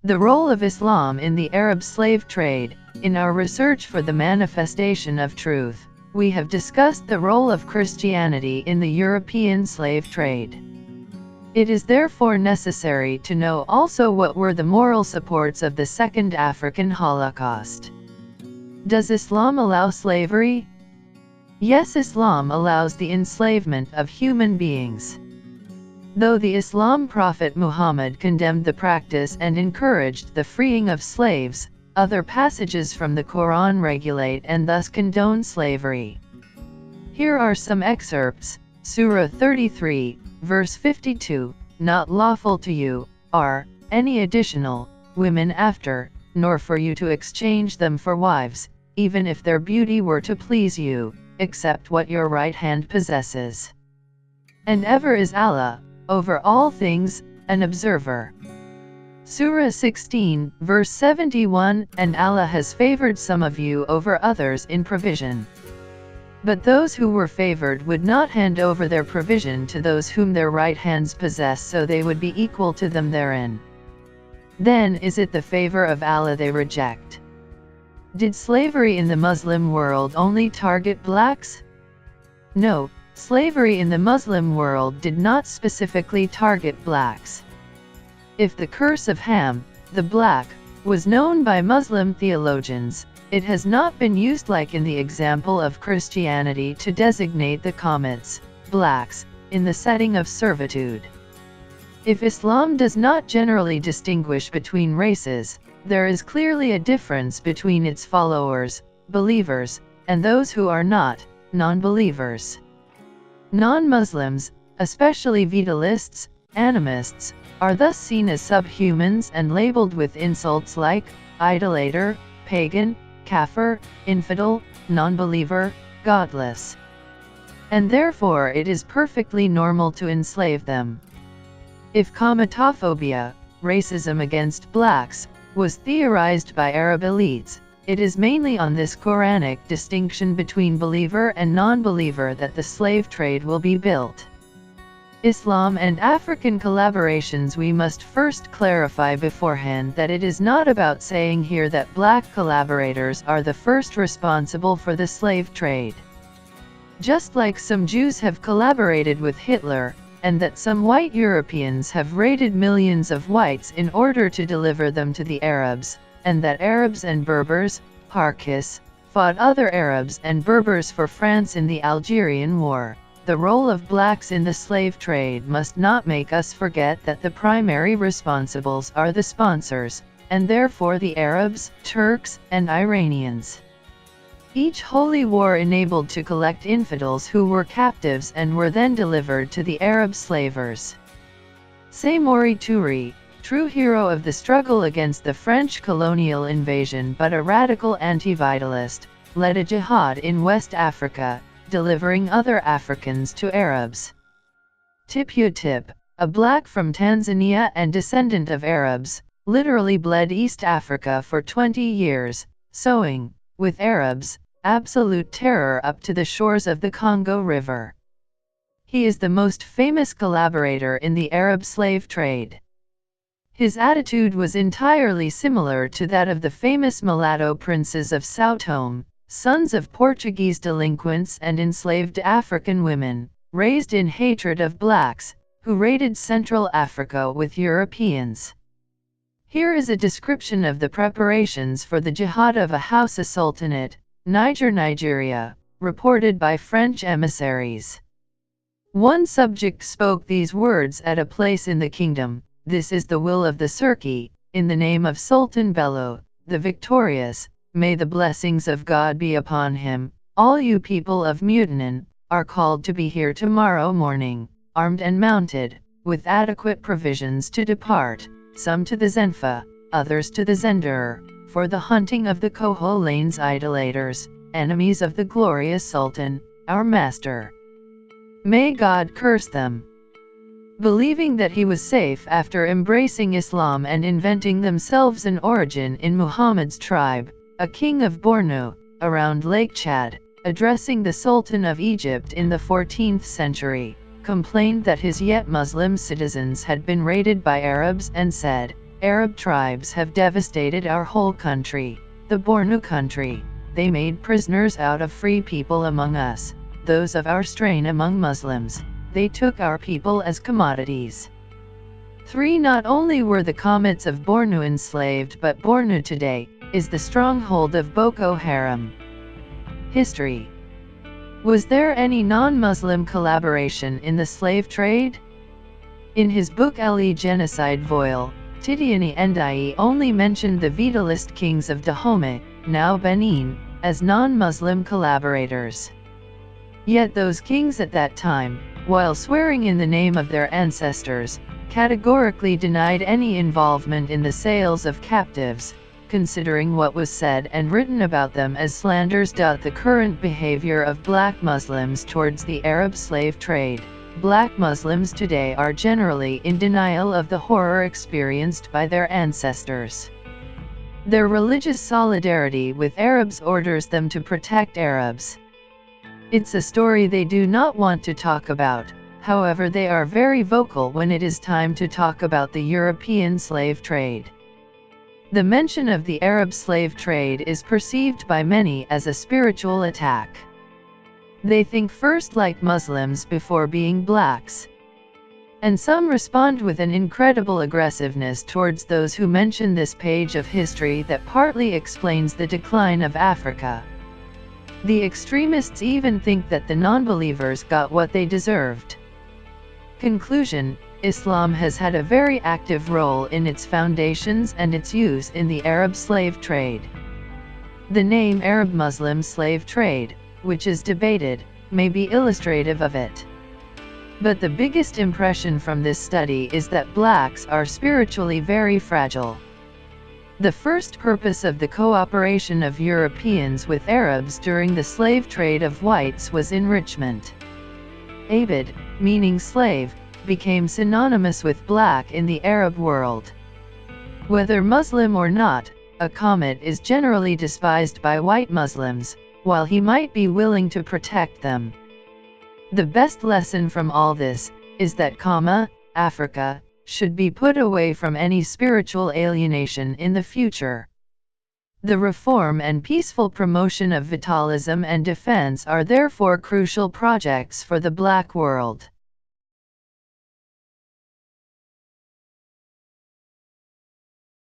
The role of Islam in the Arab slave trade. In our research for the manifestation of truth, we have discussed the role of Christianity in the European slave trade. It is therefore necessary to know also what were the moral supports of the Second African Holocaust. Does Islam allow slavery? Yes, Islam allows the enslavement of human beings. Though the Islam prophet Muhammad condemned the practice and encouraged the freeing of slaves, other passages from the Quran regulate and thus condone slavery. Here are some excerpts. Surah 33, verse 52, "Not lawful to you are any additional women after, nor for you to exchange them for wives, even if their beauty were to please you, except what your right hand possesses. And ever is Allah, over all things, an observer." Surah 16, verse 71, "And Allah has favored some of you over others in provision. But those who were favored would not hand over their provision to those whom their right hands possess, so they would be equal to them therein. Then is it the favor of Allah they reject." Did slavery in the Muslim world only target blacks? No, slavery in the Muslim world did not specifically target blacks. If the curse of Ham, the black, was known by Muslim theologians, it has not been used like in the example of Christianity to designate the comets, blacks, in the setting of servitude. If Islam does not generally distinguish between races, there is clearly a difference between its followers, believers, and those who are not, non-believers. Non-Muslims, especially vitalists, animists, are thus seen as subhumans and labeled with insults like idolater, pagan, kafir, infidel, non-believer, godless. And therefore it is perfectly normal to enslave them. If comatophobia, racism against blacks, was theorized by Arab elites, it is mainly on this Quranic distinction between believer and non-believer that the slave trade will be built. Islam and African collaborations. We must first clarify beforehand that it is not about saying here that black collaborators are the first responsible for the slave trade. Just like some Jews have collaborated with Hitler, and that some white Europeans have raided millions of whites in order to deliver them to the Arabs, and that Arabs and Berbers, Harkis, fought other Arabs and Berbers for France in the Algerian War. The role of blacks in the slave trade must not make us forget that the primary responsibles are the sponsors, and therefore the Arabs, Turks, and Iranians. Each holy war enabled to collect infidels who were captives and were then delivered to the Arab slavers. Samori Touré, true hero of the struggle against the French colonial invasion but a radical anti-vitalist, led a jihad in West Africa, delivering other Africans to Arabs. Tippu Tip, a black from Tanzania and descendant of Arabs, literally bled East Africa for 20 years, sowing, with Arabs, absolute terror up to the shores of the Congo River. He is the most famous collaborator in the Arab slave trade. His attitude was entirely similar to that of the famous mulatto princes of São Tomé, sons of Portuguese delinquents and enslaved African women, raised in hatred of blacks, who raided Central Africa with Europeans. Here is a description of the preparations for the jihad of a Hausa Sultanate, Nigeria, reported by French emissaries. One subject spoke these words at a place in the kingdom: "This is the will of the Serki, in the name of Sultan Bello, the victorious, may the blessings of God be upon him. All you people of Mutanen are called to be here tomorrow morning, armed and mounted, with adequate provisions to depart, some to the Zenfa, others to the Zender, for the hunting of the Koholanes idolaters, enemies of the glorious Sultan, our master. May God curse them." Believing that he was safe after embracing Islam and inventing themselves an origin in Muhammad's tribe, a king of Borno, around Lake Chad, addressing the Sultan of Egypt in the 14th century, complained that his yet Muslim citizens had been raided by Arabs and said, Arab tribes have devastated our whole country, the Bornu country. They made prisoners out of free people among us, those of our strain among Muslims. They took our people as commodities. 3. Not only were the Kamits of Bornu enslaved, but Bornu today is the stronghold of Boko Haram. History. Was there any non-Muslim collaboration in the slave trade? In his book Ali Genocide Voile, Tidiane Ndiaye only mentioned the Vitalist kings of Dahomey, now Benin, as non-Muslim collaborators. Yet those kings at that time, while swearing in the name of their ancestors, categorically denied any involvement in the sales of captives, considering what was said and written about them as slanders. The current behavior of black Muslims towards the Arab slave trade. Black Muslims today are generally in denial of the horror experienced by their ancestors. Their religious solidarity with Arabs orders them to protect Arabs. It's a story they do not want to talk about. However, they are very vocal when it is time to talk about the European slave trade. The mention of the Arab slave trade is perceived by many as a spiritual attack. They think first like Muslims before being blacks. And some respond with an incredible aggressiveness towards those who mention this page of history that partly explains the decline of Africa. The extremists even think that the non-believers got what they deserved. Conclusion: Islam has had a very active role in its foundations and its use in the Arab slave trade. The name Arab Muslim slave trade, which is debated, may be illustrative of it. But the biggest impression from this study is that blacks are spiritually very fragile. The first purpose of the cooperation of Europeans with Arabs during the slave trade of whites was enrichment. Abid, meaning slave, became synonymous with black in the Arab world. Whether Muslim or not, a Kamit is generally despised by white Muslims, while he might be willing to protect them. The best lesson from all this is that Africa should be put away from any spiritual alienation in the future. The reform and peaceful promotion of vitalism and defense are therefore crucial projects for the black world.